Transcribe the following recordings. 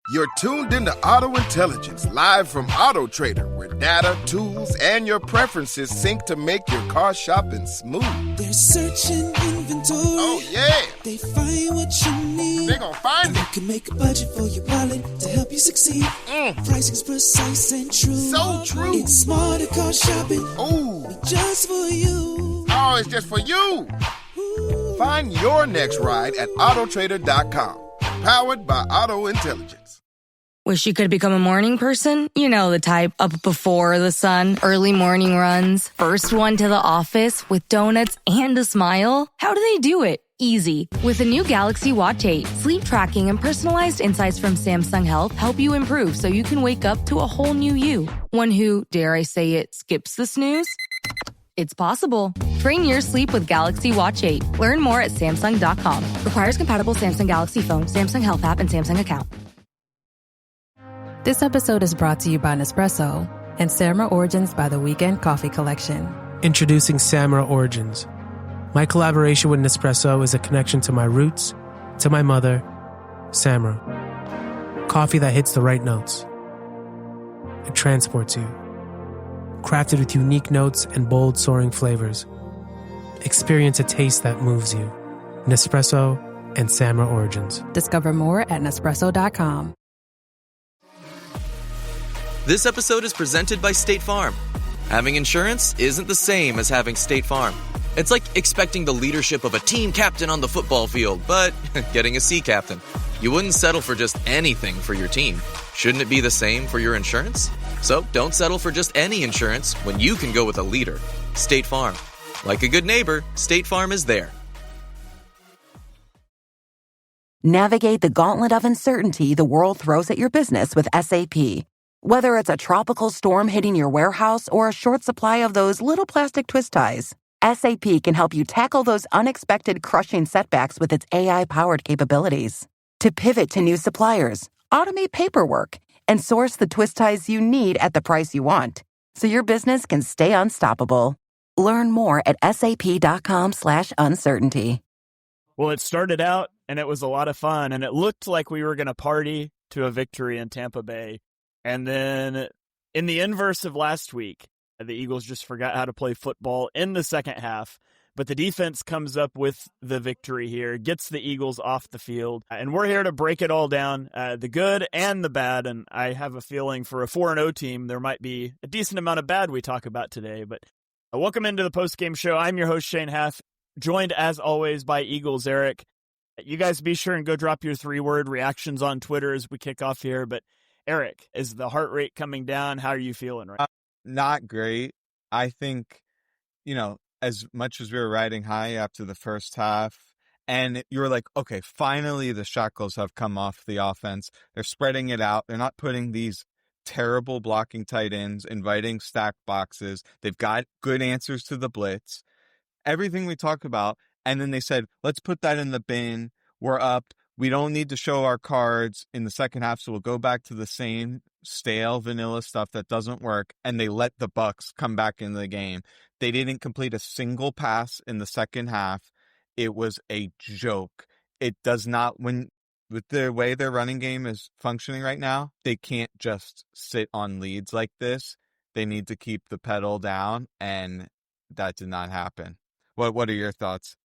You're tuned into Auto Intelligence, live from Auto Trader, where data, tools, and your preferences sync to make your car shopping smooth. They're searching inventory. Oh, yeah. They find what you need. They're gonna find it. You can make a budget for your wallet to help you succeed. Pricing's precise and true. So true. It's smarter car shopping. Ooh. Just for you. Oh, it's just for you. Ooh. Find your next ride at autotrader.com. Powered by Auto Intelligence. Wish you could become a morning person? You know the type, up before the sun, early morning runs, first one to the office with donuts and a smile. How do they do it? Easy. With the new Galaxy Watch 8, sleep tracking and personalized insights from Samsung Health help you improve so you can wake up to a whole new you. One who, dare I say it, skips the snooze? It's possible. Train your sleep with Galaxy Watch 8. Learn more at Samsung.com. Requires compatible Samsung Galaxy phone, Samsung Health app, and Samsung account. This episode is brought to you by Nespresso and Samra Origins by the Weekend Coffee Collection. Introducing Samra Origins. My collaboration with Nespresso is a connection to my roots, to my mother, Samra. Coffee that hits the right notes. It transports you. Crafted with unique notes and bold, soaring flavors. Experience a taste that moves you. Nespresso and Samra Origins. Discover more at Nespresso.com. This episode is presented by State Farm. Having insurance isn't the same as having State Farm. It's like expecting the leadership of a team captain on the football field, but getting a sea captain. You wouldn't settle for just anything for your team. Shouldn't it be the same for your insurance? So don't settle for just any insurance when you can go with a leader. State Farm. Like a good neighbor, State Farm is there. Navigate the gauntlet of uncertainty the world throws at your business with SAP. Whether it's a tropical storm hitting your warehouse or a short supply of those little plastic twist ties, SAP can help you tackle those unexpected crushing setbacks with its AI-powered capabilities. To pivot to new suppliers, automate paperwork, and source the twist ties you need at the price you want, so your business can stay unstoppable. Learn more at sap.com/uncertainty. Well, it started out, and it was a lot of fun, and it looked like we were going to party to a victory in Tampa Bay. And then in the inverse of last week, the Eagles just forgot how to play football in the second half. But the defense comes up with the victory here, gets the Eagles off the field. And we're here to break it all down, the good and the bad. And I have a feeling for a 4-0 team, there might be a decent amount of bad we talk about today. But welcome into the postgame show. I'm your host, Shane Haff, joined as always by Eagles Eric. You guys be sure and go drop your 3-word reactions on Twitter as we kick off here. But Eric, is the heart rate coming down? How are you feeling right now? Not great. I think, as much as we were riding high after the first half, and you were like, okay, finally the shackles have come off the offense. They're spreading it out. They're not putting these terrible blocking tight ends, inviting stacked boxes. They've got good answers to the blitz. Everything we talked about. And then they said, let's put that in the bin. We're up. We don't need to show our cards in the second half, so we'll go back to the same stale vanilla stuff that doesn't work, and they let the Bucs come back into the game. They didn't complete a single pass in the second half. It was a joke. It does not, with the way their running game is functioning right now, they can't just sit on leads like this. They need to keep the pedal down, and that did not happen. What are your thoughts?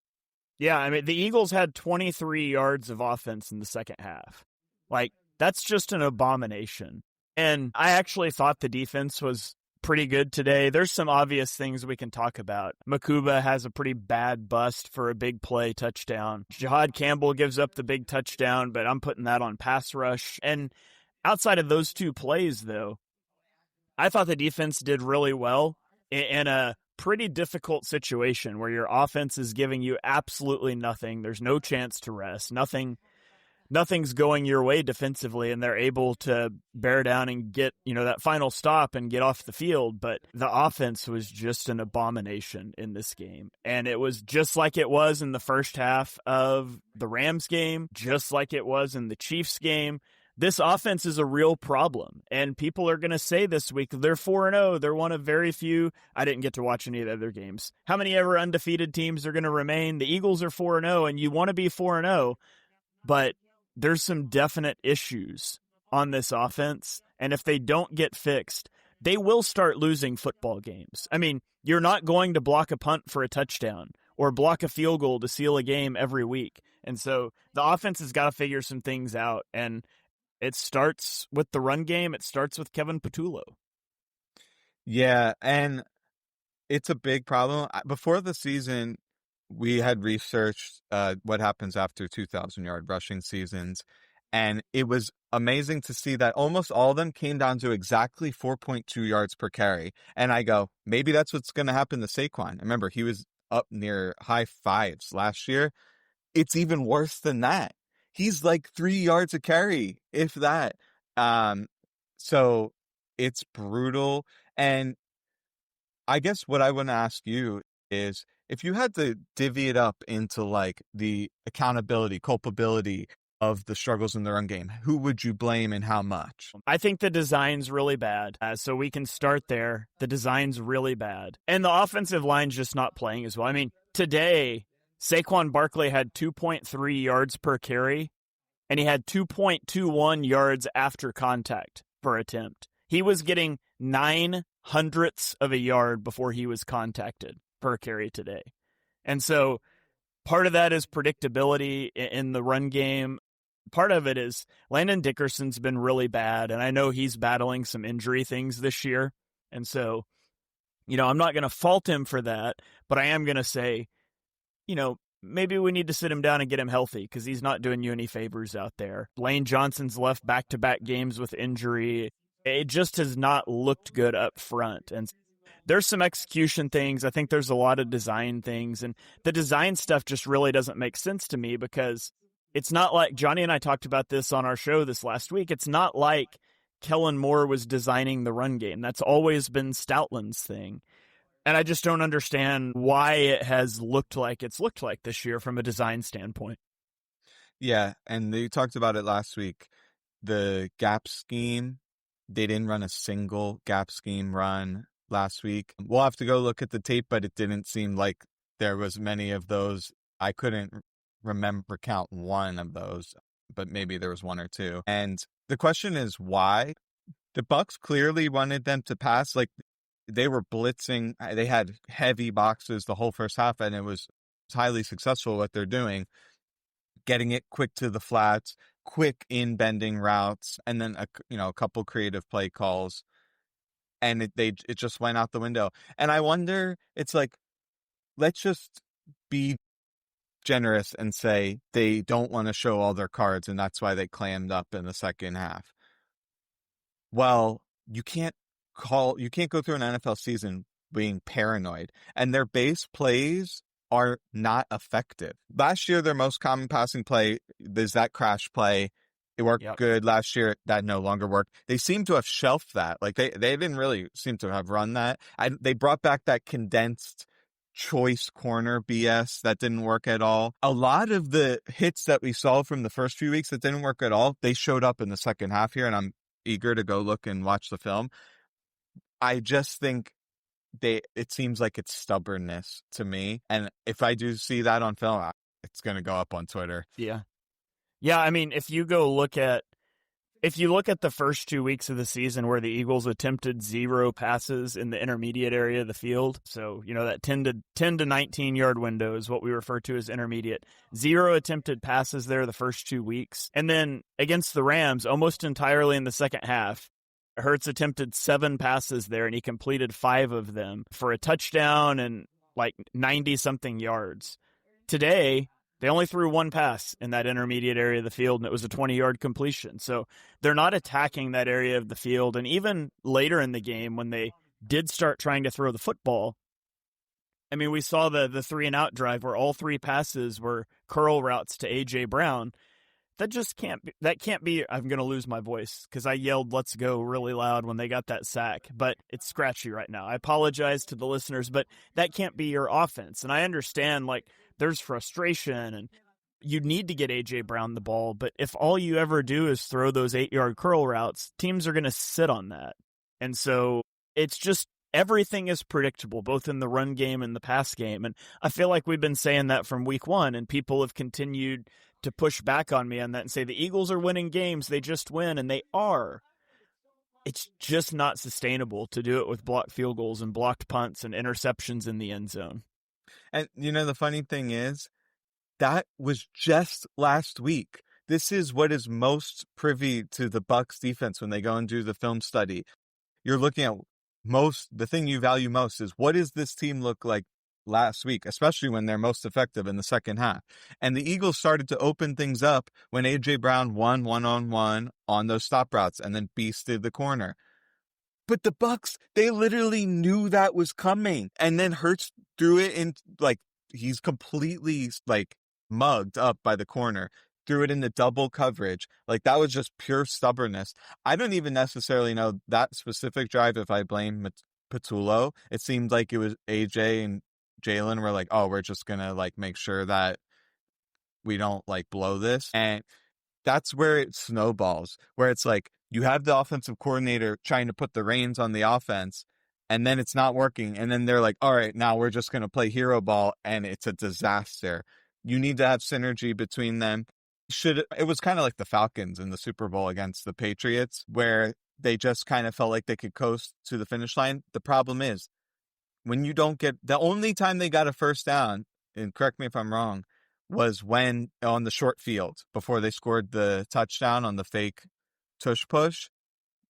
Yeah, I mean, the Eagles had 23 yards of offense in the second half. Like, that's just an abomination. And I actually thought the defense was pretty good today. There's some obvious things we can talk about. Makuba has a pretty bad bust for a big play touchdown. Jahad Campbell gives up the big touchdown, but I'm putting that on pass rush. And outside of those two plays, though, I thought the defense did really well in a pretty difficult situation where your offense is giving you absolutely nothing. There's no chance to rest. Nothing's going your way defensively, and they're able to bear down and get, that final stop and get off the field. But the offense was just an abomination in this game. And it was just like it was in the first half of the Rams game, just like it was in the Chiefs game. This offense is a real problem, and people are going to say this week they're 4-0. They're one of very few. I didn't get to watch any of the other games. How many ever undefeated teams are going to remain? The Eagles are 4-0, and you want to be 4-0, but there's some definite issues on this offense, and if they don't get fixed, they will start losing football games. I mean, you're not going to block a punt for a touchdown or block a field goal to seal a game every week. And so the offense has got to figure some things out, and it starts with the run game. It starts with Kevin Patullo. Yeah, and it's a big problem. Before the season, we had researched what happens after 2,000-yard rushing seasons, and it was amazing to see that almost all of them came down to exactly 4.2 yards per carry. And I go, maybe that's what's going to happen to Saquon. Remember, he was up near high fives last year. It's even worse than that. He's like 3 yards a carry, if that. So it's brutal. And I guess what I want to ask you is, if you had to divvy it up into like the accountability, culpability of the struggles in the run game, who would you blame and how much? I think the design's really bad. So we can start there. The design's really bad. And the offensive line's just not playing as well. I mean, today, Saquon Barkley had 2.3 yards per carry, and he had 2.21 yards after contact per attempt. He was getting 0.09 of a yard before he was contacted per carry today. And so part of that is predictability in the run game. Part of it is Landon Dickerson's been really bad, and I know he's battling some injury things this year. And so, I'm not going to fault him for that, but I am going to say, maybe we need to sit him down and get him healthy, because he's not doing you any favors out there. Lane Johnson's left back-to-back games with injury. It just has not looked good up front. And there's some execution things. I think there's a lot of design things, and the design stuff just really doesn't make sense to me, because it's not like Johnny and I talked about this on our show this last week. It's not like Kellen Moore was designing the run game. That's always been Stoutland's thing. And I just don't understand why it has looked like it's looked like this year from a design standpoint. Yeah, and they talked about it last week. The gap scheme, they didn't run a single gap scheme run last week. We'll have to go look at the tape, but it didn't seem like there was many of those. I couldn't count one of those, but maybe there was one or two. And the question is why? The Bucs clearly wanted them to pass. Like, they were blitzing. They had heavy boxes the whole first half, and it was highly successful what they're doing, getting it quick to the flats, quick in bending routes, and then a couple creative play calls, and it just went out the window. And I wonder, it's like, let's just be generous and say they don't want to show all their cards, and that's why they clammed up in the second half. Well, you can't go through an NFL season being paranoid, and their base plays are not effective. Last year, their most common passing play is that crash play. It worked good last year. That no longer worked. They seem to have shelved that. Like, they didn't really seem to have run that. They brought back that condensed choice corner BS that didn't work at all. A lot of the hits that we saw from the first few weeks that didn't work at all, they showed up in the second half here, and I'm eager to go look and watch the film. I just think it seems like it's stubbornness to me. And if I do see that on film, it's going to go up on Twitter. Yeah. Yeah, I mean, if you look at the first 2 weeks of the season where the Eagles attempted 0 passes in the intermediate area of the field, so, that 10 to 19 yard window is what we refer to as intermediate. 0 attempted passes there the first 2 weeks. And then against the Rams, almost entirely in the second half, Hurts attempted 7 passes there, and he completed 5 of them for a touchdown and like 90-something yards. Today, they only threw 1 pass in that intermediate area of the field, and it was a 20-yard completion. So they're not attacking that area of the field. And even later in the game, when they did start trying to throw the football, I mean, we saw the 3-and-out drive where all 3 passes were curl routes to A.J. Brown. That can't be, I'm going to lose my voice because I yelled, "Let's go" really loud when they got that sack, but it's scratchy right now. I apologize to the listeners, but that can't be your offense. And I understand, like, there's frustration and you need to get A.J. Brown the ball, but if all you ever do is throw those 8-yard curl routes, teams are going to sit on that. And so it's just everything is predictable, both in the run game and the pass game. And I feel like we've been saying that from week one, and people have continued to push back on me on that and say the Eagles are winning games. They just win, and they are. It's just not sustainable to do it with blocked field goals and blocked punts and interceptions in the end zone. And, the funny thing is, that was just last week. This is what is most privy to the Bucs defense when they go and do the film study. You're looking at the thing you value most is, what does this team look like last week, especially when they're most effective in the second half. And the Eagles started to open things up when A.J. Brown won one-on-one on those stop routes and then beasted the corner. But the Bucs, they literally knew that was coming. And then Hurts threw it in, he's completely, mugged up by the corner. Threw it into double coverage. That was just pure stubbornness. I don't even necessarily know that specific drive if I blame Patullo. It seemed like it was AJ and Jalen were oh, we're just going to make sure that we don't blow this. And that's where it snowballs, where it's you have the offensive coordinator trying to put the reins on the offense, and then it's not working. And then they're all right, now we're just going to play hero ball, and it's a disaster. You need to have synergy between them. It was kind of like the Falcons in the Super Bowl against the Patriots, where they just kind of felt like they could coast to the finish line. The problem is, when you don't get, the only time they got a first down, and correct me if I'm wrong, was when on the short field before they scored the touchdown on the fake tush push.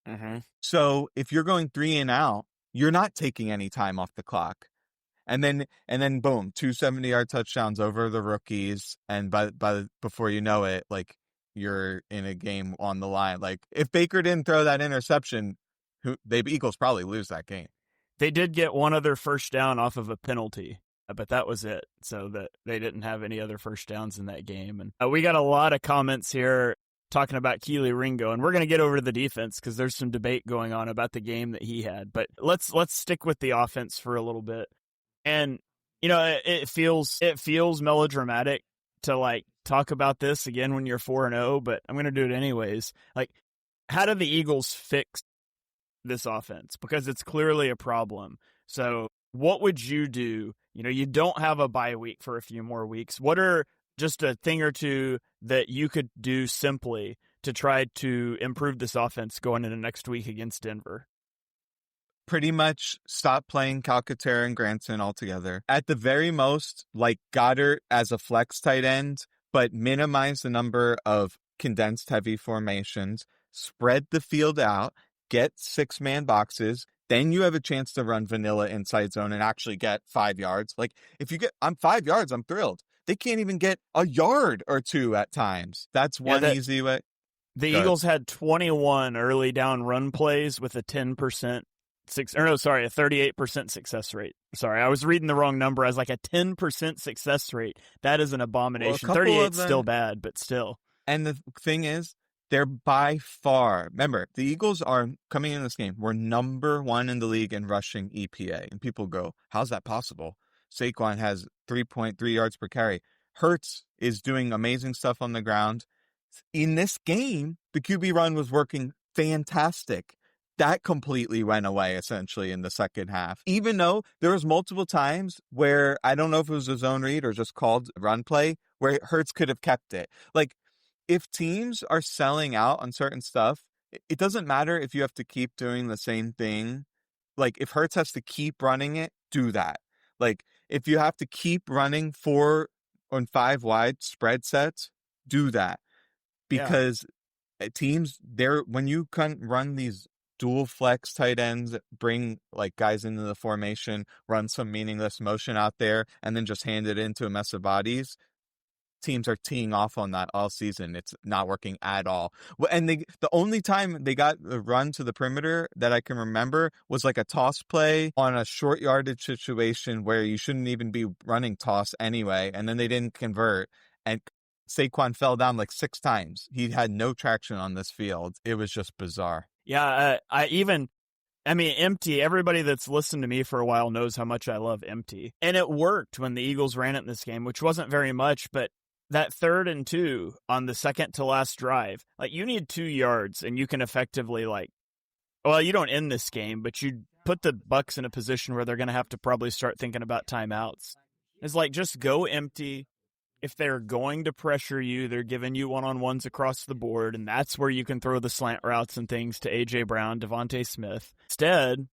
Mm-hmm. So if you're going 3 and out, you're not taking any time off the clock. And then boom, 2 70-yard touchdowns over the rookies, and before you know it, you're in a game on the line. If Baker didn't throw that interception, the Eagles probably lose that game. They did get one other first down off of a penalty, but that was it. So that they didn't have any other first downs in that game. And we got a lot of comments here talking about Keely Ringo, and we're going to get over to the defense because there's some debate going on about the game that he had. But let's stick with the offense for a little bit. And it feels melodramatic to talk about this again when you're 4-0, but I'm going to do it anyways. How do the Eagles fix this offense? Because it's clearly a problem. So what would you do? You don't have a bye week for a few more weeks. What are just a thing or two that you could do simply to try to improve this offense going into next week against Denver? Pretty much stop playing Calcaterra and Granson altogether. At the very most, Goddard as a flex tight end, but minimize the number of condensed heavy formations, spread the field out, get 6-man boxes. Then you have a chance to run vanilla inside zone and actually get 5 yards. If you get, I'm 5 yards, I'm thrilled. They can't even get a yard or two at times. That's one easy way. The Eagles had 21 early down run plays with a 38% success rate. Sorry, I was reading the wrong number. I was a 10% success rate. That is an abomination. 38 is still bad, but still. And the thing is, they're by far, remember, the Eagles are coming in this game. We're number 1 in the league in rushing EPA. And people go, how's that possible? Saquon has 3.3 yards per carry. Hurts is doing amazing stuff on the ground. In this game, the QB run was working fantastic. That completely went away, essentially, in the second half. Even though there was multiple times where, I don't know if it was a zone read or just called run play, where Hurts could have kept it. If teams are selling out on certain stuff, it doesn't matter if you have to keep doing the same thing. If Hurts has to keep running it, do that. If you have to keep running 4 on 5 wide spread sets, do that. Because teams, when you can run these dual flex tight ends, bring guys into the formation, run some meaningless motion out there, and then just hand it into a mess of bodies, teams are teeing off on that all season. It's not working at all. And the only time they got the run to the perimeter that I can remember was a toss play on a short yardage situation where you shouldn't even be running toss anyway. And then they didn't convert. And Saquon fell down 6 times. He had no traction on this field. It was just bizarre. Yeah, empty. Everybody that's listened to me for a while knows how much I love empty. And it worked when the Eagles ran it in this game, which wasn't very much, but that 3rd and 2 on the second to last drive, you need 2 yards and you can effectively you don't end this game, but you put the Bucs in a position where they're going to have to probably start thinking about timeouts. It's like, just go empty. If they're going to pressure you, they're giving you one-on-ones across the board, and that's where you can throw the slant routes and things to A.J. Brown, Devontae Smith. Instead,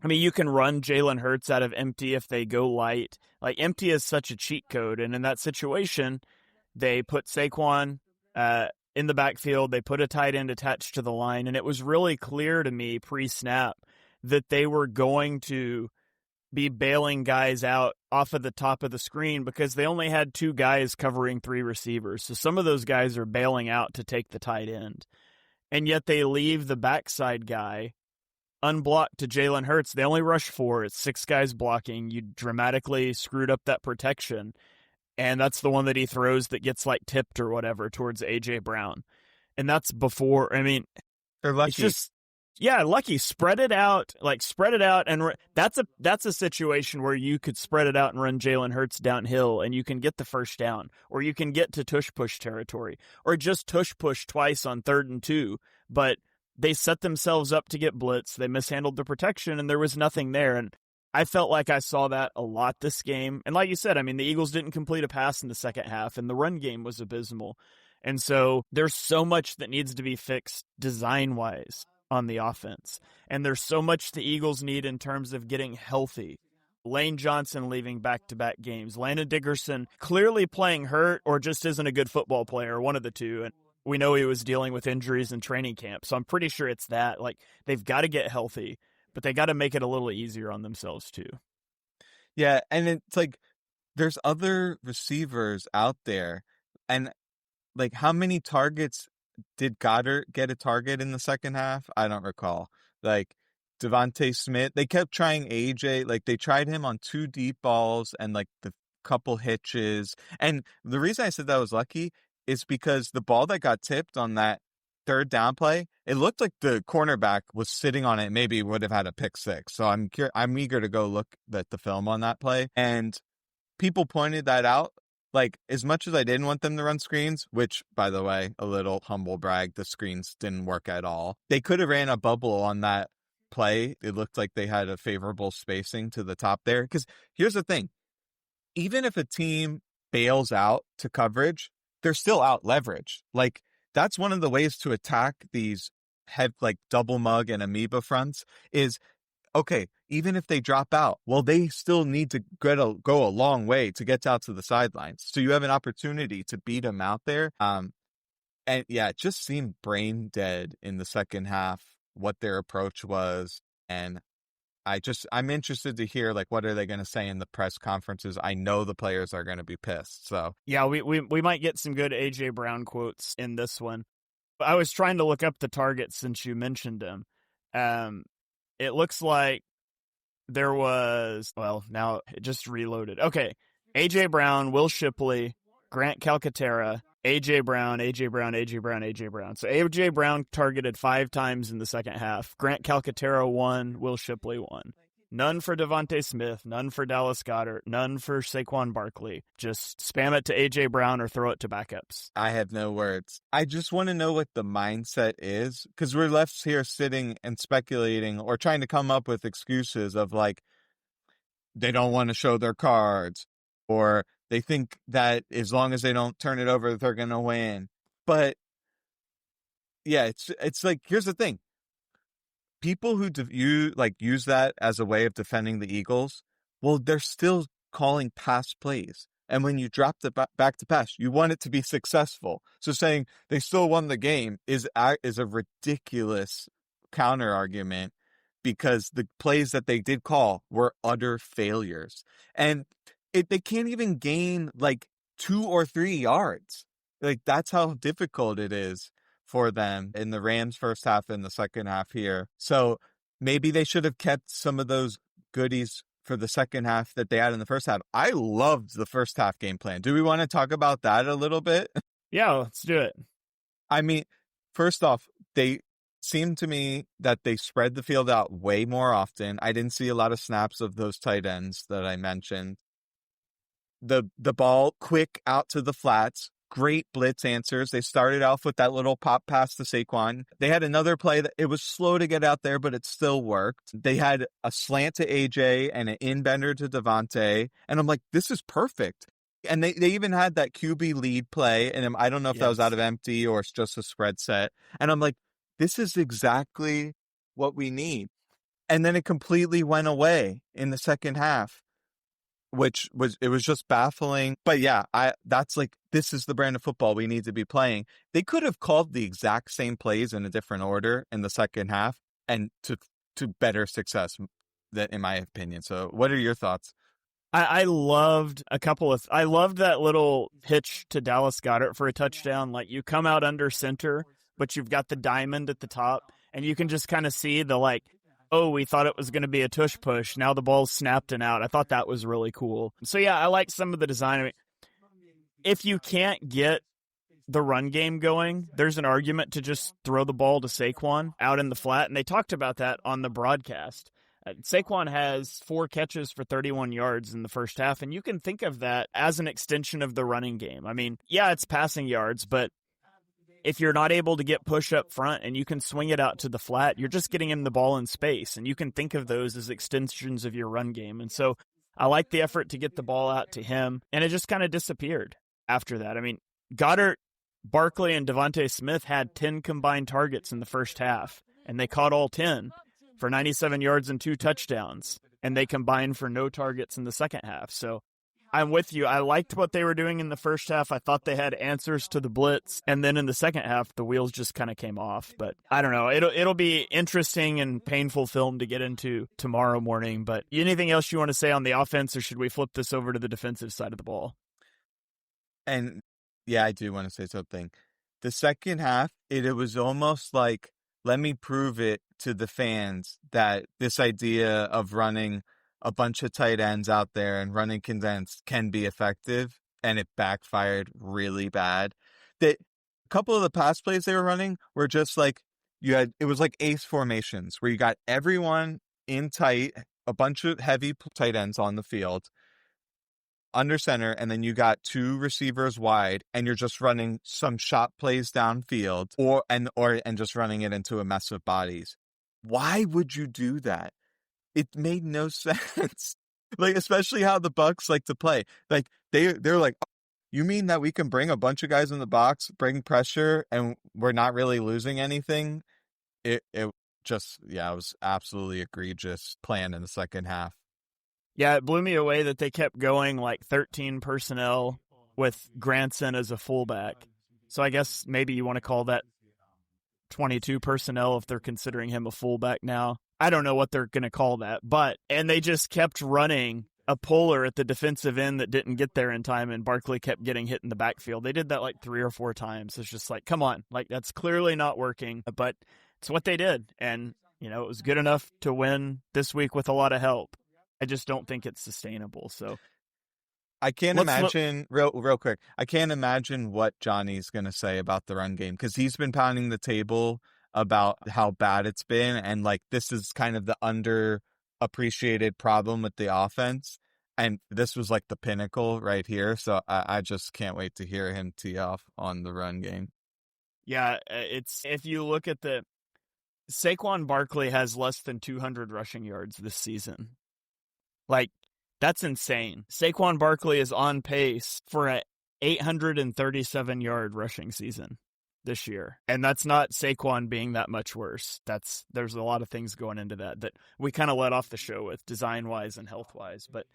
I mean, you can run Jalen Hurts out of empty if they go light. Like, empty is such a cheat code, and in that situation, they put Saquon in the backfield. They put a tight end attached to the line, and it was really clear to me pre-snap that they were going to be bailing guys out off of the top of the screen because they only had 2 guys covering 3 receivers. So some of those guys are bailing out to take the tight end. And yet they leave the backside guy unblocked to Jalen Hurts. They only rush 4. It's 6 guys blocking. You dramatically screwed up that protection. And that's the one that he throws that gets like tipped or whatever towards A.J. Brown. And that's before, I mean, they're lucky. It's just, yeah, lucky. Spread it out. And that's a situation where you could spread it out and run Jalen Hurts downhill and you can get the first down, or you can get to tush-push territory, or just tush-push twice on 3rd and 2. But they set themselves up to get blitz. They mishandled the protection, and there was nothing there. And I felt like I saw that a lot this game. And like you said, I mean, the Eagles didn't complete a pass in the second half, and the run game was abysmal. And so there's so much that needs to be fixed design-wise on the offense. And there's so much the Eagles need in terms of getting healthy. Lane Johnson leaving back-to-back games. Landon Dickerson clearly playing hurt or just isn't a good football player, one of the two. And we know he was dealing with injuries in training camp. So I'm pretty sure it's that. Like, they've got to get healthy, but they got to make it a little easier on themselves too. Yeah, and it's like there's other receivers out there. And like, how many targets did Goddard get a target in the second half? I don't recall. Like, Devontae Smith, they kept trying AJ. Like, they tried him on 2 deep balls and like the couple hitches. And the reason I said that was lucky is because the ball that got tipped on that 3rd down play, it looked like the cornerback was sitting on it. Maybe would have had a pick 6. So I'm eager to go look at the film on that play. And people pointed that out. Like, as much as I didn't want them to run screens, which, by the way, a little humble brag, the screens didn't work at all. They could have ran a bubble on that play. It looked like they had a favorable spacing to the top there. Because here's the thing. Even if a team bails out to coverage, they're still out leverage. Like, that's one of the ways to attack these like double mug and amoeba fronts is, okay, even if they drop out, well, they still need to go a long way to get out to the sidelines. So you have an opportunity to beat them out there. And yeah, it just seemed brain dead in the second half, what their approach was. And I'm interested to hear, like, what are they going to say in the press conferences? I know the players are going to be pissed. So yeah, we might get some good A.J. Brown quotes in this one. I was trying to look up the targets since you mentioned him. It looks like there was, well, now it just reloaded. Okay, A.J. Brown, Will Shipley, Grant Calcaterra, A.J. Brown. So A.J. Brown targeted 5 times in the second half. Grant Calcaterra 1, Will Shipley 1. None for Devontae Smith, none for Dallas Goedert, none for Saquon Barkley. Just spam it to A.J. Brown or throw it to backups. I have no words. I just want to know what the mindset is, because we're left here sitting and speculating or trying to come up with excuses of, like, they don't want to show their cards, or they think that as long as they don't turn it over, they're going to win. But yeah, it's like, here's the thing. People who use that as a way of defending the Eagles, well, they're still calling pass plays. And when you drop the back to pass, you want it to be successful. So saying they still won the game is a ridiculous counter argument, because the plays that they did call were utter failures. And they can't even gain like 2 or 3 yards. Like, that's how difficult it is for them in the Rams first half and the second half here. So maybe they should have kept some of those goodies for the second half that they had in the first half. I loved the first half game plan. Do we want to talk about that a little bit? Yeah, let's do it. I mean, first off, they seemed to me that they spread the field out way more often. I didn't see a lot of snaps of those tight ends that I mentioned. The ball quick out to the flats, great blitz answers. They started off with that little pop pass to Saquon. They had another play that it was slow to get out there, but it still worked. They had a slant to AJ and an in-bender to Devontae. And I'm like, this is perfect. And they even had that QB lead play. And I don't know if that was out of empty or it's just a spread set. And I'm like, this is exactly what we need. And then it completely went away in the second half, which was just baffling. But yeah, that's like, this is the brand of football we need to be playing. They could have called the exact same plays in a different order in the second half and to better success, in my opinion. So what are your thoughts? I loved I loved that little pitch to Dallas Goedert for a touchdown. Like, you come out under center, but you've got the diamond at the top, and you can just kind of see the, like, oh, we thought it was going to be a tush push. Now the ball's snapped and out. I thought that was really cool. So yeah, I like some of the design. I mean, if you can't get the run game going, there's an argument to just throw the ball to Saquon out in the flat. And they talked about that on the broadcast. Saquon has 4 catches for 31 yards in the first half, and you can think of that as an extension of the running game. I mean, yeah, it's passing yards, but if you're not able to get push up front and you can swing it out to the flat, you're just getting him the ball in space, and you can think of those as extensions of your run game. And so I like the effort to get the ball out to him, and it just kind of disappeared after that. I mean, Goddard, Barkley, and Devontae Smith had 10 combined targets in the first half, and they caught all 10 for 97 yards and 2 touchdowns, and they combined for no targets in the second half. So I'm with you. I liked what they were doing in the first half. I thought they had answers to the blitz, and then in the second half, the wheels just kind of came off. But I don't know. It'll be interesting and painful film to get into tomorrow morning. But anything else you want to say on the offense, or should we flip this over to the defensive side of the ball? And yeah, I do want to say something. The second half, it was almost like, let me prove it to the fans that this idea of running a bunch of tight ends out there and running condensed can be effective, and it backfired really bad. A couple of the pass plays they were running were just like, it was like ace formations where you got everyone in tight, a bunch of heavy tight ends on the field under center, and then you got 2 receivers wide, and you're just running some shot plays downfield or just running it into a mess of bodies. Why would you do that? It made no sense. Like, especially how the Bucs like to play. Like, they're like, oh, you mean that we can bring a bunch of guys in the box, bring pressure, and we're not really losing anything? It was absolutely egregious plan in the second half. Yeah, it blew me away that they kept going like 13 personnel with Granson as a fullback. So I guess maybe you want to call that 22 personnel if they're considering him a fullback now. I don't know what they're going to call that, and they just kept running a puller at the defensive end that didn't get there in time, and Barkley kept getting hit in the backfield. They did that like 3 or 4 times. It's just like, come on, like, that's clearly not working, but it's what they did. And, it was good enough to win this week with a lot of help. I just don't think it's sustainable. So I can't imagine, real quick, I can't imagine what Johnny's going to say about the run game, because he's been pounding the table about how bad it's been, and like, this is kind of the underappreciated problem with the offense, and this was like the pinnacle right here. So I just can't wait to hear him tee off on the run game. Yeah, if you look at Saquon Barkley has less than 200 rushing yards this season. Like, that's insane. Saquon Barkley is on pace for an 837-yard rushing season this year. And that's not Saquon being that much worse. There's a lot of things going into that we kind of let off the show with, design-wise and health-wise. But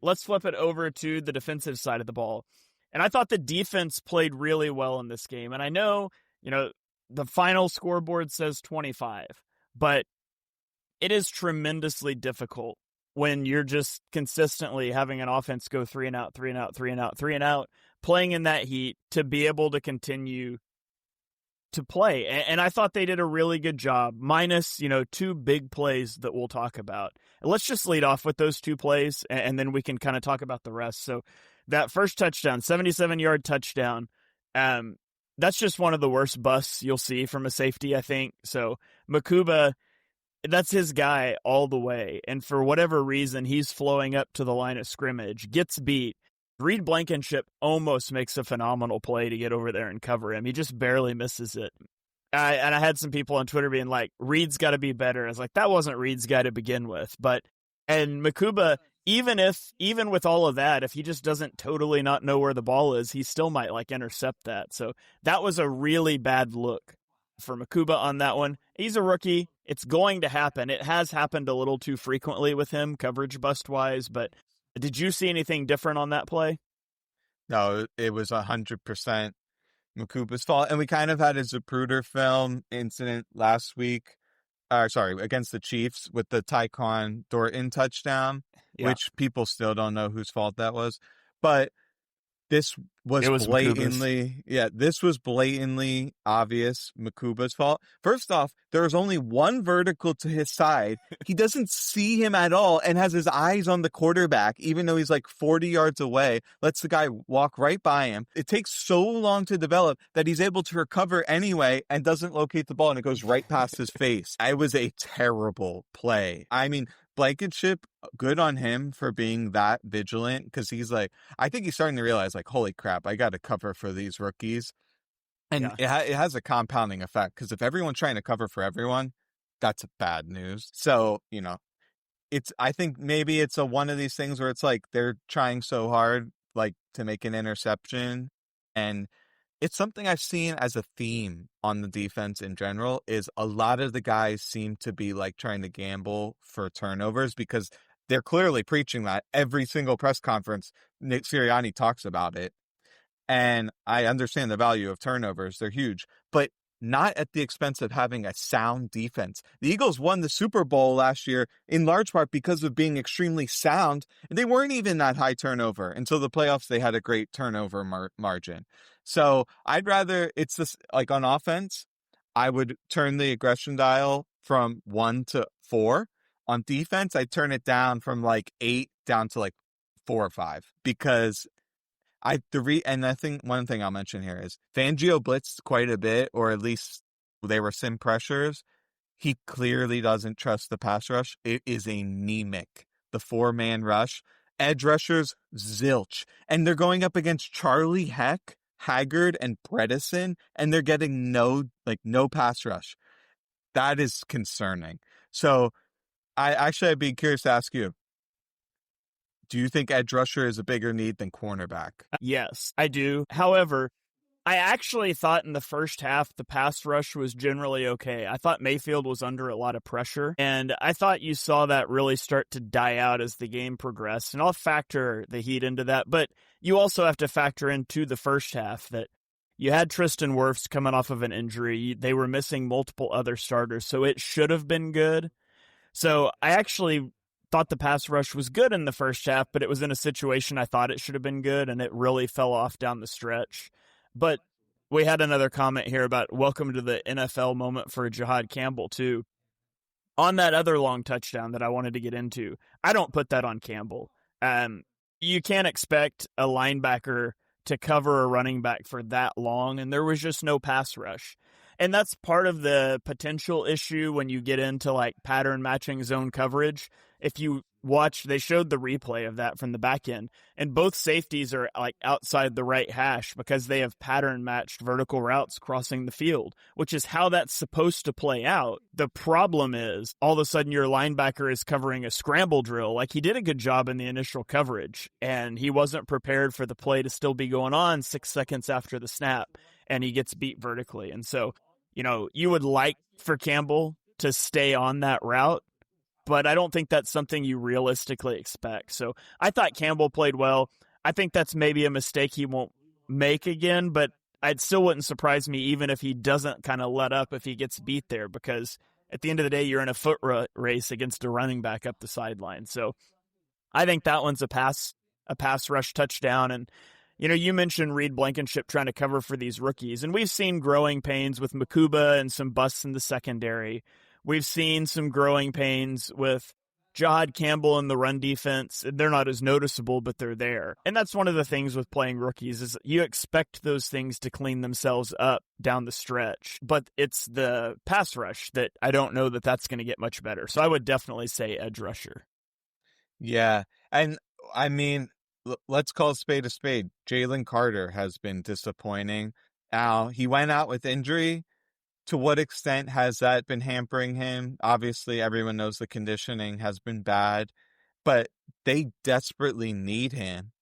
let's flip it over to the defensive side of the ball. And I thought the defense played really well in this game. And I know, the final scoreboard says 25, but it is tremendously difficult when you're just consistently having an offense go 3 and out, 3 and out, 3 and out, 3 and out, playing in that heat, to be able to continue to play. And I thought they did a really good job, minus, 2 big plays that we'll talk about. Let's just lead off with those 2 plays, and then we can kind of talk about the rest. So that first touchdown, 77-yard touchdown, that's just one of the worst busts you'll see from a safety, I think. So Makuba, that's his guy all the way. And for whatever reason, he's flowing up to the line of scrimmage, gets beat, Reed Blankenship almost makes a phenomenal play to get over there and cover him. He just barely misses it. And I had some people on Twitter being like, Reed's got to be better. I was like, that wasn't Reed's guy to begin with. And Makuba, even with all of that, if he just doesn't totally not know where the ball is, he still might like intercept that. So that was a really bad look for Makuba on that one. He's a rookie. It's going to happen. It has happened a little too frequently with him, coverage bust wise, but did you see anything different on that play? No, it was 100% Makuba's fault. And we kind of had a Zapruder film incident last week. Against the Chiefs with the Tyquan Thornton touchdown, which people still don't know whose fault that was. But this was blatantly, this was blatantly obvious Makuba's fault. First off, there was only one vertical to his side. He doesn't see him at all and has his eyes on the quarterback, even though he's like 40 yards away, lets the guy walk right by him. It takes so long to develop that he's able to recover anyway and doesn't locate the ball, and it goes right past his face. It was a terrible play. I mean, Blankenship, good on him for being that vigilant, because he's like, I think he's starting to realize, like, holy crap, I got to cover for these rookies. And it has a compounding effect, because if everyone's trying to cover for everyone, that's bad news. So, I think maybe it's one of these things where it's like they're trying so hard, like, to make an interception, and it's something I've seen as a theme on the defense in general, is a lot of the guys seem to be like trying to gamble for turnovers, because they're clearly preaching that every single press conference. Nick Sirianni talks about it. And I understand the value of turnovers. They're huge, but not at the expense of having a sound defense. The Eagles won the Super Bowl last year in large part because of being extremely sound. And they weren't even that high turnover until the playoffs. They had a great turnover margin. So I'd rather, it's this, like on offense, I would turn the aggression dial from 1 to 4. On defense, I'd turn it down from like 8 down to like 4 or 5, because I think one thing I'll mention here is Fangio blitzed quite a bit, or at least they were sim pressures. He clearly doesn't trust the pass rush. It is anemic. The 4-man rush, edge rushers, zilch. And they're going up against Charlie Heck, Haggard, and Bredesen, and they're getting no pass rush. That is concerning. So I'd be curious to ask you, do you think edge rusher is a bigger need than cornerback? Yes, I do. However, I actually thought in the first half the pass rush was generally okay. I thought Mayfield was under a lot of pressure, and I thought you saw that really start to die out as the game progressed. And I'll factor the Heat into that, but you also have to factor into the first half that you had Tristan Wirfs coming off of an injury. They were missing multiple other starters, so it should have been good. So I actually thought the pass rush was good in the first half, but it was in a situation I thought it should have been good, and it really fell off down the stretch. But we had another comment here about welcome to the NFL moment for Jahad Campbell, too. On that other long touchdown that I wanted to get into, I don't put that on Campbell. You can't expect a linebacker to cover a running back for that long, and there was just no pass rush. And that's part of the potential issue when you get into like pattern matching zone coverage. If you watch, they showed the replay of that from the back end, and both safeties are like outside the right hash because they have pattern matched vertical routes crossing the field, which is how that's supposed to play out. The problem is all of a sudden your linebacker is covering a scramble drill. Like, he did a good job in the initial coverage, and he wasn't prepared for the play to still be going on 6 seconds after the snap, and he gets beat vertically. And so, you would like for Campbell to stay on that route, but I don't think that's something you realistically expect. So I thought Campbell played well. I think that's maybe a mistake he won't make again, but it still wouldn't surprise me even if he doesn't kind of let up if he gets beat there, because at the end of the day, you're in a foot race against a running back up the sideline. So I think that one's a pass rush touchdown. And you mentioned Reed Blankenship trying to cover for these rookies, and we've seen growing pains with Makuba and some busts in the secondary. We've seen some growing pains with Jahad Campbell in the run defense. They're not as noticeable, but they're there. And that's one of the things with playing rookies is you expect those things to clean themselves up down the stretch. But it's the pass rush that I don't know that that's going to get much better. So I would definitely say edge rusher. Yeah. And I mean, let's call a spade a spade. Jalen Carter has been disappointing. Now, he went out with injury. To what extent has that been hampering him? Obviously, everyone knows the conditioning has been bad, but they desperately need him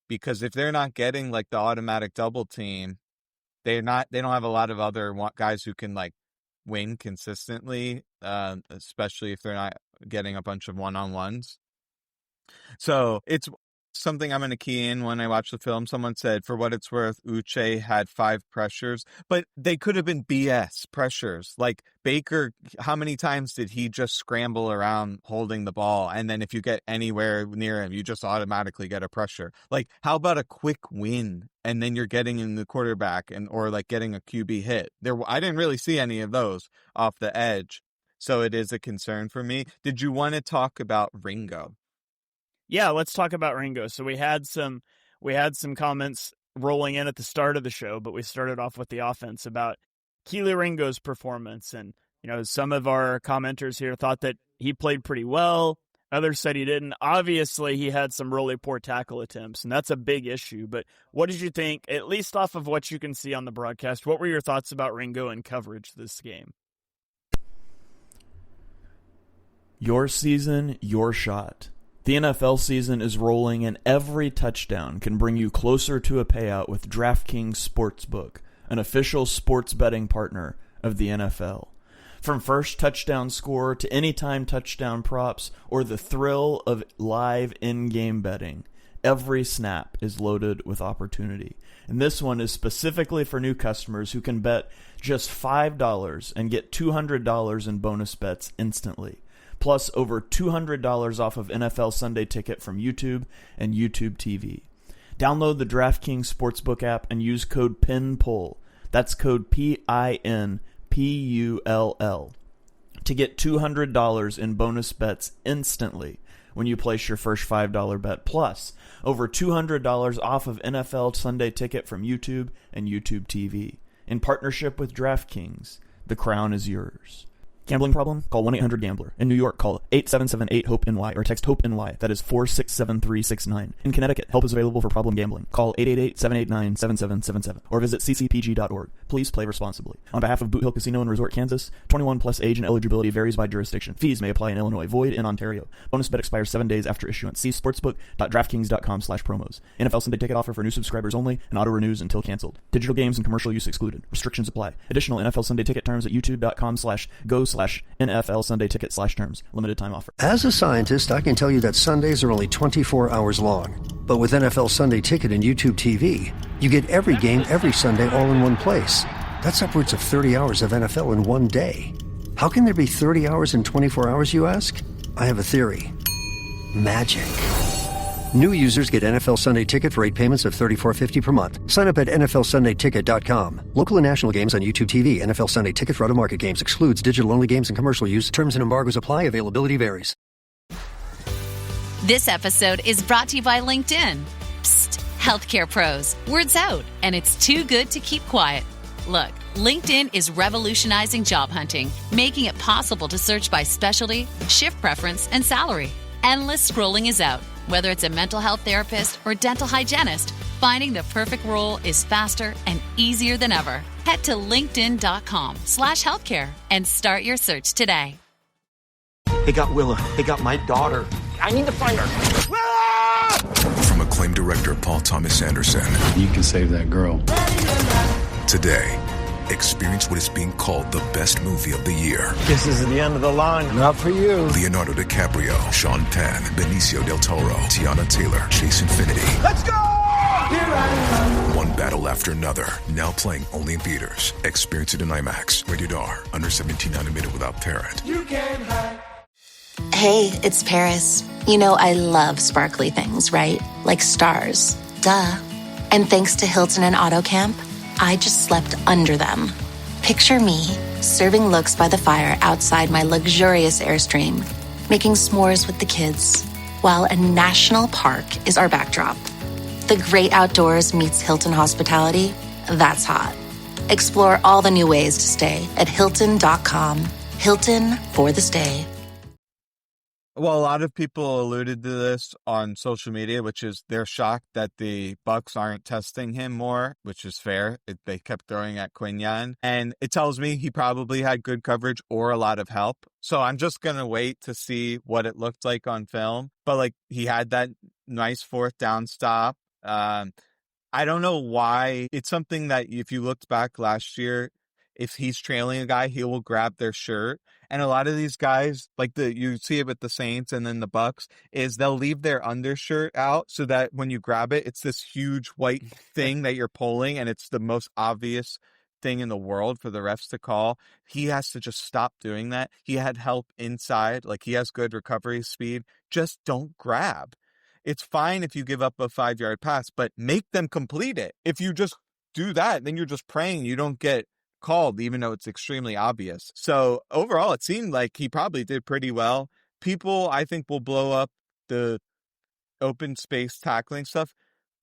because if they're not getting like the automatic double team, they don't have a lot of other guys who can like win consistently, especially if they're not getting a bunch of one-on-ones. So it's something I'm going to key in when I watch the film. Someone said, for what it's worth, Uche had 5 pressures, but they could have been BS pressures. Like Baker, how many times did he just scramble around holding the ball? And then if you get anywhere near him, you just automatically get a pressure. Like, how about a quick win? And then you're getting in the quarterback or like getting a QB hit. I didn't really see any of those off the edge. So it is a concern for me. Did you want to talk about Ringo? Yeah, let's talk about Ringo. So we had some comments rolling in at the start of the show, but we started off with the offense about Kelee Ringo's performance. And, some of our commenters here thought that he played pretty well. Others said he didn't. Obviously, he had some really poor tackle attempts, and that's a big issue. But what did you think, at least off of what you can see on the broadcast, what were your thoughts about Ringo and coverage this game? Your season, your shot. The NFL season is rolling, and every touchdown can bring you closer to a payout with DraftKings Sportsbook, an official sports betting partner of the NFL. From first touchdown score to anytime touchdown props or the thrill of live in-game betting, every snap is loaded with opportunity. And this one is specifically for new customers who can bet just $5 and get $200 in bonus bets instantly. Plus over $200 off of NFL Sunday Ticket from YouTube and YouTube TV. Download the DraftKings Sportsbook app and use code PINPULL. That's code PINPULL to get $200 in bonus bets instantly when you place your first $5 bet. Plus over $200 off of NFL Sunday Ticket from YouTube and YouTube TV. In partnership with DraftKings, the crown is yours. Gambling problem? Call 1-800-GAMBLER. In New York, call 877-8-HOPE-NY or text HOPE-NY. That is 467-369. In Connecticut, help is available for problem gambling. Call 888-789-7777 or visit ccpg.org. Please play responsibly. On behalf of Boot Hill Casino and Resort, Kansas, 21 plus age and eligibility varies by jurisdiction. Fees may apply in Illinois. Void in Ontario. Bonus bet expires 7 days after issuance. See sportsbook.draftkings.com/promos. NFL Sunday Ticket offer for new subscribers only and auto renews until canceled. Digital games and commercial use excluded. Restrictions apply. Additional NFL Sunday Ticket terms at youtube.com/go/NFL Sunday Ticket/terms. Limited time offer. As a scientist, I can tell you that Sundays are only 24 hours long. But with NFL Sunday Ticket and YouTube TV, you get every game every Sunday all in one place. That's upwards of 30 hours of NFL in one day. How can there be 30 hours in 24 hours, you ask? I have a theory. Magic. New users get NFL Sunday Ticket for 8 payments of $34.50 per month. Sign up at NFLSundayTicket.com. Local and national games on YouTube TV. NFL Sunday Ticket for other market games. Excludes digital-only games and commercial use. Terms and embargoes apply. Availability varies. This episode is brought to you by LinkedIn. Psst. Healthcare pros. Word's out, and it's too good to keep quiet. Look, LinkedIn is revolutionizing job hunting, making it possible to search by specialty, shift preference, and salary. Endless scrolling is out. Whether it's a mental health therapist or dental hygienist, finding the perfect role is faster and easier than ever. Head to linkedin.com/healthcare and start your search today. They got Willa. They got my daughter. I need to find her. From acclaimed director Paul Thomas Anderson. You can save that girl. Today, experience what is being called the best movie of the year. This is the end of the line. Not for you. Leonardo DiCaprio, Sean Penn, Benicio del Toro, Tiana Taylor, Chase Infinity. Let's go! One battle after another. Now playing only in theaters. Experience it in IMAX. Rated R. Under 17 animated without parent. You can hide. Hey, it's Paris. You know I love sparkly things, right? Like stars. Duh. And thanks to Hilton and AutoCamp, I just slept under them. Picture me, serving looks by the fire outside my luxurious Airstream, making s'mores with the kids, while a national park is our backdrop. The great outdoors meets Hilton hospitality. That's hot. Explore all the new ways to stay at Hilton.com. Hilton for the stay. Well, a lot of people alluded to this on social media, which is they're shocked that the Bucks aren't testing him more, which is fair. They kept throwing at Quinyon, and it tells me he probably had good coverage or a lot of help. So I'm just going to wait to see what it looked like on film. But like he had that nice fourth down stop. I don't know why. It's something that if you looked back last year, if he's trailing a guy, he will grab their shirt. And a lot of these guys, like you see it with the Saints and then the Bucks, is they'll leave their undershirt out so that when you grab it, it's this huge white thing that you're pulling, and it's the most obvious thing in the world for the refs to call. He has to just stop doing that. He had help inside, like he has good recovery speed. Just don't grab. It's fine if you give up a 5-yard pass, but make them complete it. If you just do that, then you're just praying you don't get called, even though it's extremely obvious. So overall, it seemed like he probably did pretty well. People, I think, will blow up the open space tackling stuff.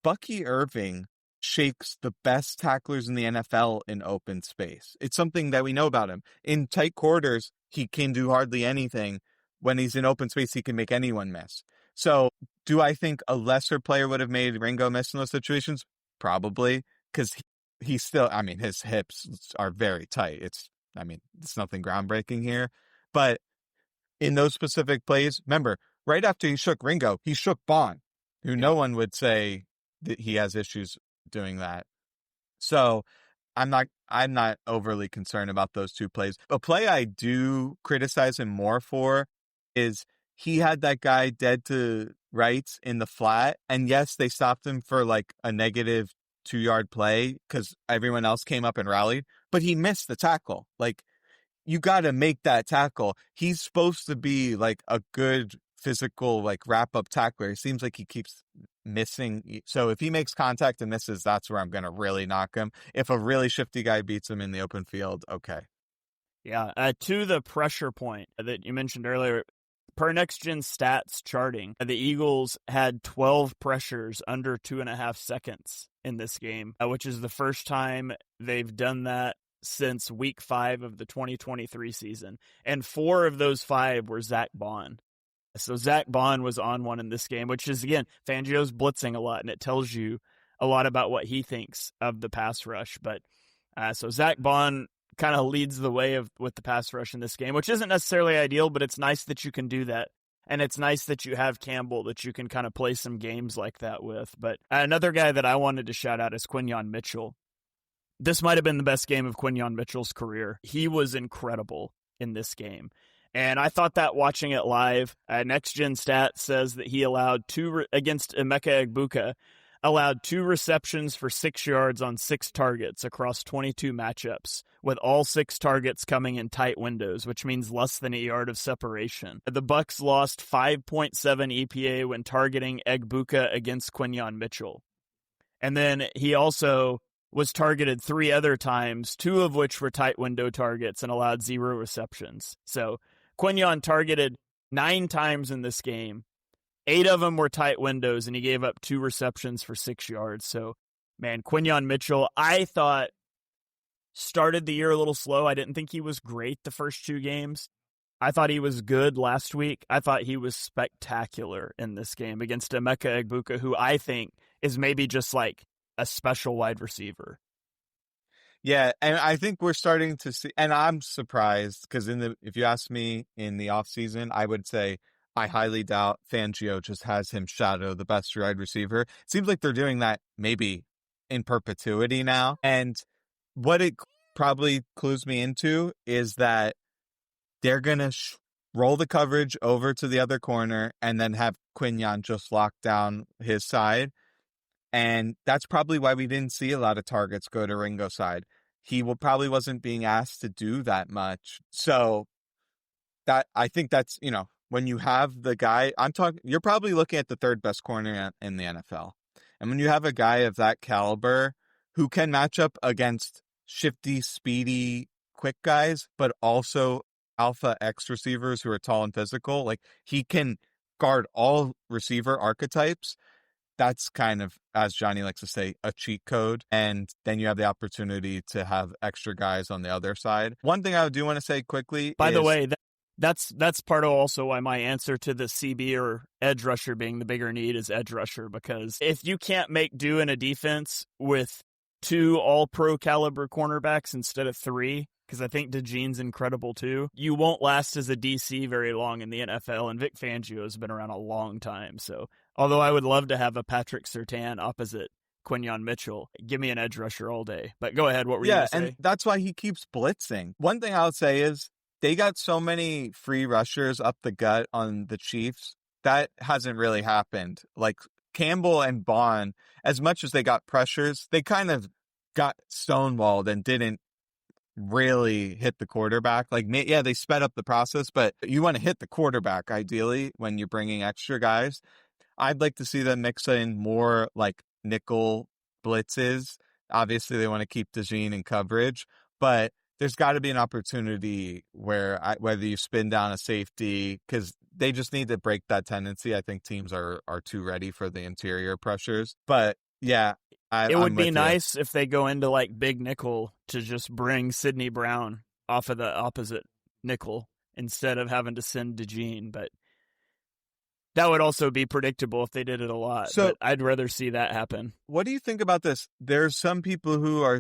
Bucky Irving shakes the best tacklers in the NFL in open space. It's something that we know about him. In tight quarters, he can do hardly anything. When he's in open space, he can make anyone miss. So do I think a lesser player would have made Ringo miss in those situations? Probably, because he's still, I mean, his hips are very tight. It's nothing groundbreaking here. But in those specific plays, remember, right after he shook Ringo, he shook Bond, who no one would say that he has issues doing that. So I'm not overly concerned about those two plays. A play I do criticize him more for is he had that guy dead to rights in the flat. And yes, they stopped him for like a negative 2-yard play because everyone else came up and rallied, but he missed the tackle. Like, you got to make that tackle. He's supposed to be like a good physical, like wrap up tackler. It seems like he keeps missing. So if he makes contact and misses, that's where I'm going to really knock him. If a really shifty guy beats him in the open field, okay. Yeah. To the pressure point that you mentioned earlier, per Next Gen Stats charting, the Eagles had 12 pressures under 2.5 seconds in this game, which is the first time they've done that since week 5 of the 2023 season. And 4 of those 5 were Zach Bond. So Zach Bond was on one in this game, which is, again, Fangio's blitzing a lot, and it tells you a lot about what he thinks of the pass rush. But so Zach Bond kind of leads the way with the pass rush in this game, which isn't necessarily ideal, but it's nice that you can do that. And it's nice that you have Campbell that you can kind of play some games like that with. But another guy that I wanted to shout out is Quinyon Mitchell. This might have been the best game of Quinyon Mitchell's career. He was incredible in this game. And I thought that watching it live, Next Gen Stats says that he allowed against Emeka Egbuka, allowed 2 receptions for 6 yards on 6 targets across 22 matchups, with all 6 targets coming in tight windows, which means less than a yard of separation. The Bucks lost 5.7 EPA when targeting Egbuka against Quinyon Mitchell. And then he also was targeted 3 other times, 2 of which were tight window targets, and allowed 0 receptions. So Quinyon targeted 9 times in this game. 8 of them were tight windows, and he gave up 2 receptions for 6 yards. So, man, Quinyon Mitchell, I thought, started the year a little slow. I didn't think he was great the first 2 games. I thought he was good last week. I thought he was spectacular in this game against Emeka Egbuka, who I think is maybe just like a special wide receiver. Yeah, and I think we're starting to see, and I'm surprised because if you ask me in the offseason, I would say I highly doubt Fangio just has him shadow the best wide receiver. It seems like they're doing that maybe in perpetuity now. And what it probably clues me into is that they're going to roll the coverage over to the other corner and then have Quinyon just lock down his side. And that's probably why we didn't see a lot of targets go to Ringo's side. He probably wasn't being asked to do that much. So that, I think that's, when you have the guy, you're probably looking at the 3rd best corner in the NFL. And when you have a guy of that caliber who can match up against shifty, speedy, quick guys, but also alpha X receivers who are tall and physical, like he can guard all receiver archetypes. That's kind of, as Johnny likes to say, a cheat code. And then you have the opportunity to have extra guys on the other side. One thing I do want to say quickly By the way, that's part of also why my answer to the CB or edge rusher being the bigger need is edge rusher, because if you can't make do in a defense with 2 all-pro caliber cornerbacks instead of 3, because I think DeJean's incredible too, you won't last as a DC very long in the NFL, and Vic Fangio has been around a long time. So although I would love to have a Patrick Surtain opposite Quinyon Mitchell, give me an edge rusher all day. But go ahead, what were you going to say? And that's why he keeps blitzing. One thing I'll say is they got so many free rushers up the gut on the Chiefs. That hasn't really happened. Like Campbell and Bond, as much as they got pressures, they kind of got stonewalled and didn't really hit the quarterback. Like, yeah, they sped up the process, but you want to hit the quarterback ideally when you're bringing extra guys. I'd like to see them mix in more like nickel blitzes. Obviously, they want to keep DeJean in coverage, but there's got to be an opportunity where whether you spin down a safety, because they just need to break that tendency. I think teams are too ready for the interior pressures. But yeah, it would be nice if they go into like big nickel to just bring Sidney Brown off of the opposite nickel instead of having to send DeJean. But that would also be predictable if they did it a lot. So but I'd rather see that happen. What do you think about this? There's some people who are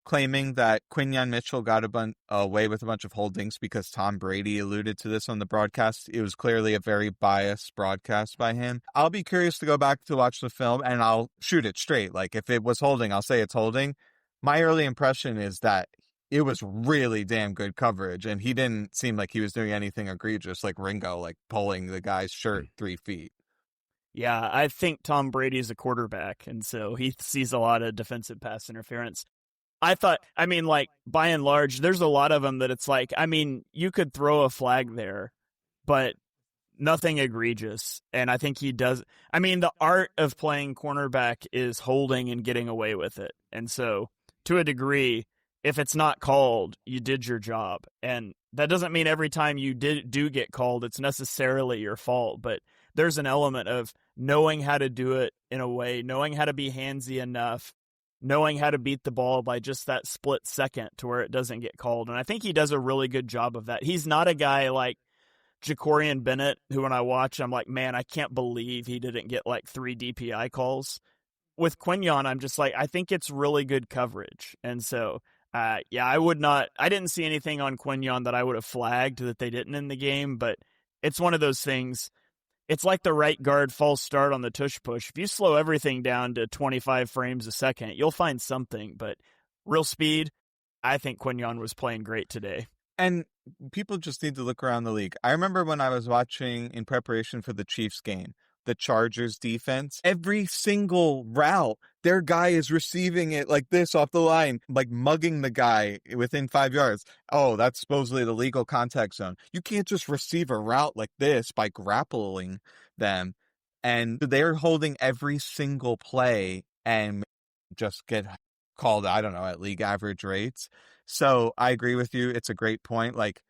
claiming that Quinyon Mitchell got away with a bunch of holdings because Tom Brady alluded to this on the broadcast. It was clearly a very biased broadcast by him. I'll be curious to go back to watch the film, and I'll shoot it straight. Like, if it was holding, I'll say it's holding. My early impression is that it was really damn good coverage, and he didn't seem like he was doing anything egregious like Ringo, like pulling the guy's shirt 3 feet. Yeah, I think Tom Brady's a quarterback, and so he sees a lot of defensive pass interference. Like, by and large, there's a lot of them that it's like, you could throw a flag there, but nothing egregious. And I think he does. The art of playing cornerback is holding and getting away with it. And so, to a degree, if it's not called, you did your job. And that doesn't mean every time you do get called, it's necessarily your fault. But there's an element of knowing how to do it in a way, knowing how to be handsy enough, knowing how to beat the ball by just that split second to where it doesn't get called. And I think he does a really good job of that. He's not a guy like Jacorian Bennett, who when I watch, I'm like, man, I can't believe he didn't get like 3 DPI calls. With Quinyon, I'm just like, I think it's really good coverage. And so, I didn't see anything on Quinyon that I would have flagged that they didn't in the game, but it's one of those things. It's like the right guard false start on the tush push. If you slow everything down to 25 frames a second, you'll find something. But real speed, I think Quinyon was playing great today. And people just need to look around the league. I remember when I was watching in preparation for the Chiefs game, the Chargers defense, every single route, their guy is receiving it like this off the line, like mugging the guy within 5 yards. Oh, that's supposedly the legal contact zone. You can't just receive a route like this by grappling them. And they're holding every single play and just get called, I don't know, at league average rates. So I agree with you. It's a great point. Like,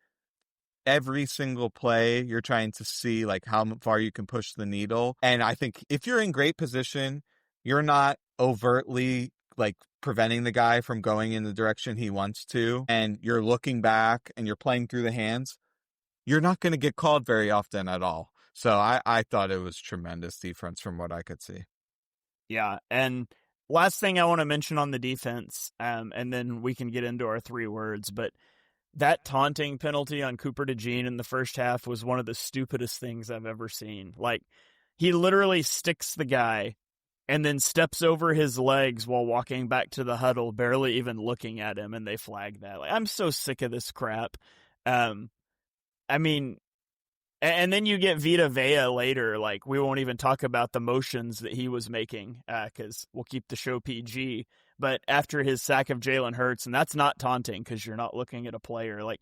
every single play, you're trying to see like how far you can push the needle. And I think if you're in great position, you're not overtly like preventing the guy from going in the direction he wants to, and you're looking back and you're playing through the hands, you're not going to get called very often at all. So I thought it was tremendous defense from what I could see. Yeah. And last thing I want to mention on the defense, and then we can get into our 3 words, but that taunting penalty on Cooper DeJean in the first half was one of the stupidest things I've ever seen. Like, he literally sticks the guy and then steps over his legs while walking back to the huddle, barely even looking at him, and they flag that. Like, I'm so sick of this crap. And then you get Vita Vea later. Like, we won't even talk about the motions that he was making because we'll keep the show PG. But after his sack of Jalen Hurts, and that's not taunting because you're not looking at a player. Like,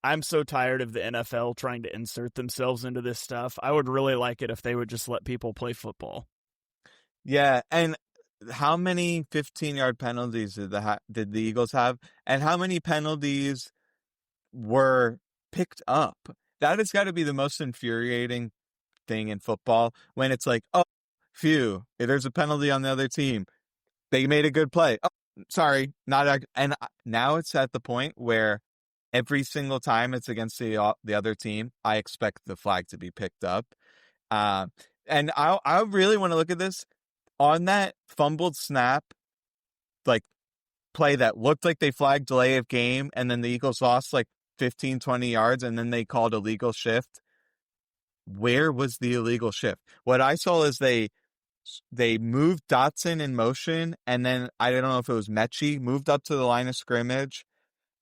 I'm so tired of the NFL trying to insert themselves into this stuff. I would really like it if they would just let people play football. Yeah, and how many 15-yard penalties did the Eagles have? And how many penalties were picked up? That has got to be the most infuriating thing in football, when it's like, oh, phew, there's a penalty on the other team. They made a good play. Oh, sorry, not. And now it's at the point where every single time it's against the other team, I expect the flag to be picked up. And I really want to look at this on that fumbled snap, like play that looked like they flagged delay of game, and then the Eagles lost like 15, 20 yards, and then they called illegal shift. Where was the illegal shift? What I saw is they moved Dotson in motion, and then I don't know if it was Mechie moved up to the line of scrimmage,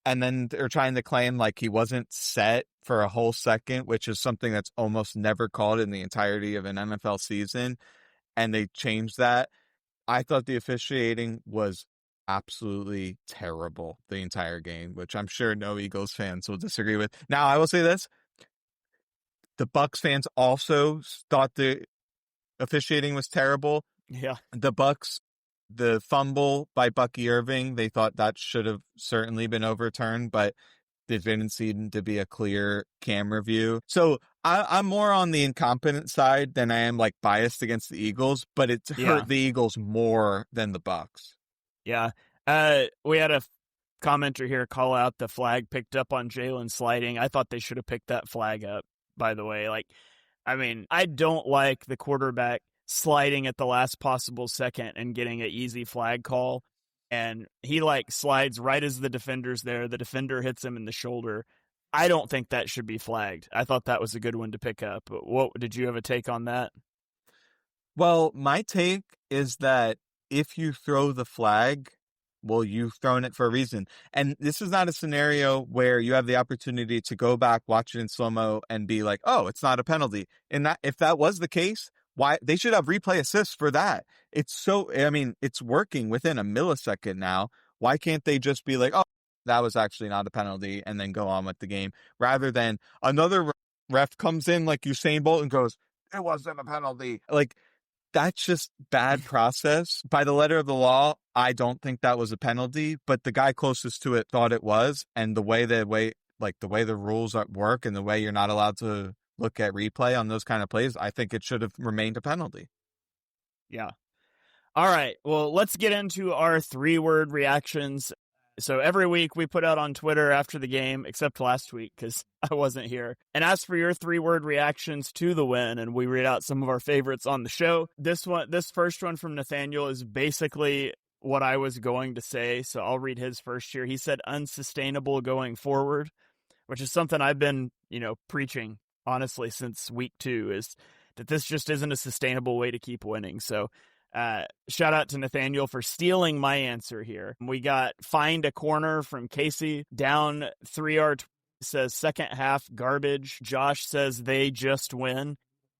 and then they're trying to claim like he wasn't set for a whole second, which is something that's almost never called in the entirety of an NFL season, and they changed that. I thought the officiating was absolutely terrible the entire game, which I'm sure no Eagles fans will disagree with. Now, I will say this. The Bucs fans also thought the officiating was terrible. Yeah. The Bucs, the fumble by Bucky Irving, they thought that should have certainly been overturned, but there didn't seem to be a clear camera view. So I'm more on the incompetent side than I am like biased against the Eagles, but it hurt the Eagles more than the Bucs. Yeah. We had a commenter here call out the flag picked up on Jalen sliding. I thought they should have picked that flag up, by the way. Like, I mean, I don't like the quarterback sliding at the last possible second and getting an easy flag call. And he like slides right as the defender's there. The defender hits him in the shoulder. I don't think that should be flagged. I thought that was a good one to pick up. What did you have a take on that? Well, my take is that if you throw the flag, well, you've thrown it for a reason. And this is not a scenario where you have the opportunity to go back, watch it in slow-mo, and be like, oh, it's not a penalty. And that if that was the case, why they should have replay assists for that. It's working within a millisecond now. Why can't they just be like, oh, that was actually not a penalty, and then go on with the game, rather than another ref comes in like Usain Bolt and goes, it wasn't a penalty. Like, that's just bad process. By the letter of the law, I don't think that was a penalty, but the guy closest to it thought it was, and the way the rules work and the way you're not allowed to look at replay on those kind of plays, I think it should have remained a penalty. Yeah. All right. Well, let's get into our 3-word reactions. So every week we put out on Twitter after the game, except last week because I wasn't here, and ask for your 3-word reactions to the win, and we read out some of our favorites on the show. This first one from Nathaniel is basically what I was going to say, so I'll read his first here. He said unsustainable going forward, which is something I've been, preaching honestly since week 2, is that this just isn't a sustainable way to keep winning. So shout out to Nathaniel for stealing my answer here. We got find a corner from Casey. Down 3R says second half garbage. Josh says they just win,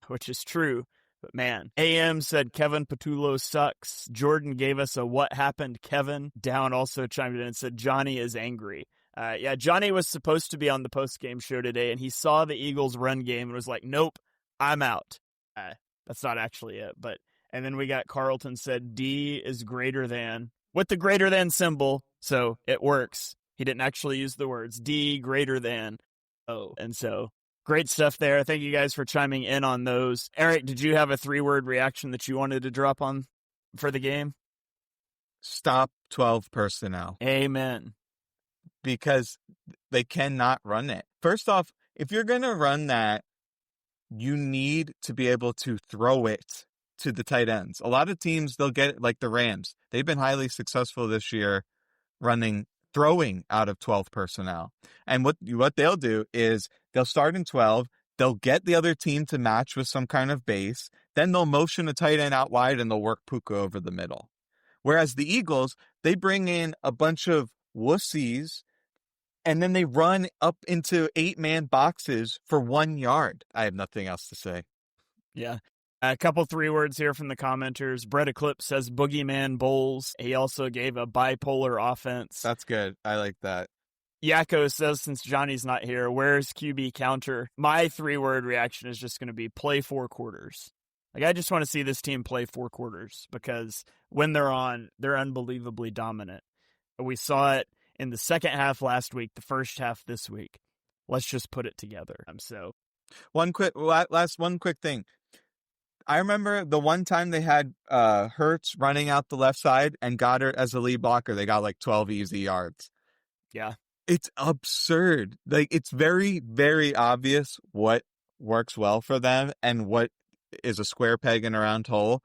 which is true. But man, AM said Kevin Patullo sucks. Jordan gave us a what happened Kevin. Down also chimed in and said Johnny is angry. Yeah, Johnny was supposed to be on the post-game show today, and he saw the Eagles run game and was like, nope, I'm out. That's not actually it, but... And then we got Carlton said D is greater than, with the greater than symbol, so it works. He didn't actually use the words D greater than O. And so, great stuff there. Thank you guys for chiming in on those. Eric, did you have a 3-word reaction that you wanted to drop on for the game? Stop 12 personnel. Amen. Because they cannot run it. First off, if you're going to run that, you need to be able to throw it to the tight ends. A lot of teams, they'll get it, like the Rams. They've been highly successful this year throwing out of 12 personnel. And what they'll do is they'll start in 12, they'll get the other team to match with some kind of base, then they'll motion a tight end out wide and they'll work Puka over the middle. Whereas the Eagles, they bring in a bunch of wussies and then they run up into 8-man boxes for 1 yard. I have nothing else to say. Yeah. A couple 3 words here from the commenters. Brett Eclipse says boogeyman bowls. He also gave a bipolar offense. That's good. I like that. Yakko says, since Johnny's not here, where's QB counter? My 3-word reaction is just going to be play 4 quarters. Like, I just want to see this team play 4 quarters because when they're on, they're unbelievably dominant. We saw it in the second half last week, the first half this week. Let's just put it together. One quick thing. I remember the one time they had Hurts running out the left side and Goddard as the lead blocker. They got like 12 easy yards. Yeah. It's absurd. Like, it's very, very obvious what works well for them and what is a square peg in a round hole.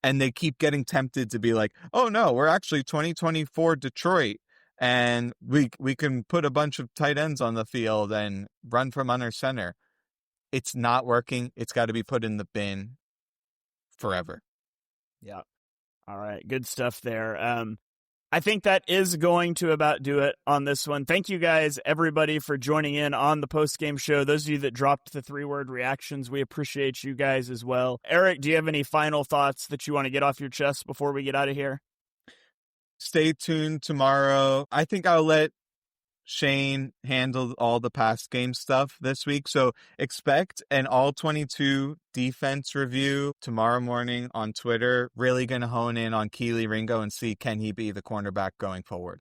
And they keep getting tempted to be like, oh no, we're actually 2024 Detroit. And we can put a bunch of tight ends on the field and run from under center. It's not working. It's got to be put in the bin forever. Yeah. All right. Good stuff there. I think that is going to about do it on this one. Thank you guys, everybody, for joining in on the post-game show. Those of you that dropped the 3-word reactions, we appreciate you guys as well. Eric, do you have any final thoughts that you want to get off your chest before we get out of here? Stay tuned tomorrow. I think I'll let Shane handle all the past game stuff this week. So expect an all-22 defense review tomorrow morning on Twitter. Really going to hone in on Keely Ringo and see, can he be the cornerback going forward?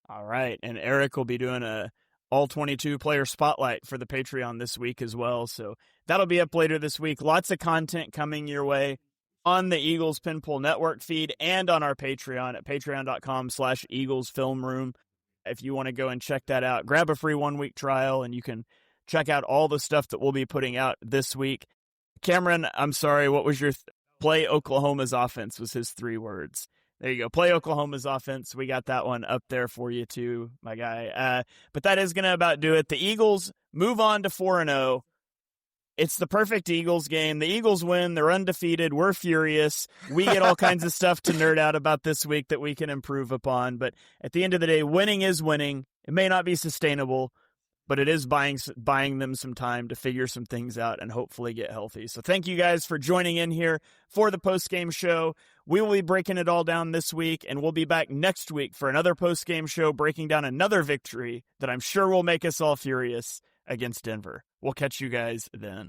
All right. And Eric will be doing a all-22 player spotlight for the Patreon this week as well. So that'll be up later this week. Lots of content coming your way on the Eagles Pinpool Network feed and on our Patreon at patreon.com/Eagles Film Room. If you want to go and check that out, grab a free 1-week trial and you can check out all the stuff that we'll be putting out this week. Cameron, I'm sorry, what was your play Oklahoma's offense was his 3 words. There you go. Play Oklahoma's offense. We got that one up there for you too, my guy. But that is going to about do it. The Eagles move on to 4-0. It's the perfect Eagles game. The Eagles win. They're undefeated. We're furious. We get all kinds of stuff to nerd out about this week that we can improve upon. But at the end of the day, winning is winning. It may not be sustainable, but it is buying them some time to figure some things out and hopefully get healthy. So thank you guys for joining in here for the post-game show. We will be breaking it all down this week, and we'll be back next week for another post-game show breaking down another victory that I'm sure will make us all furious against Denver. We'll catch you guys then.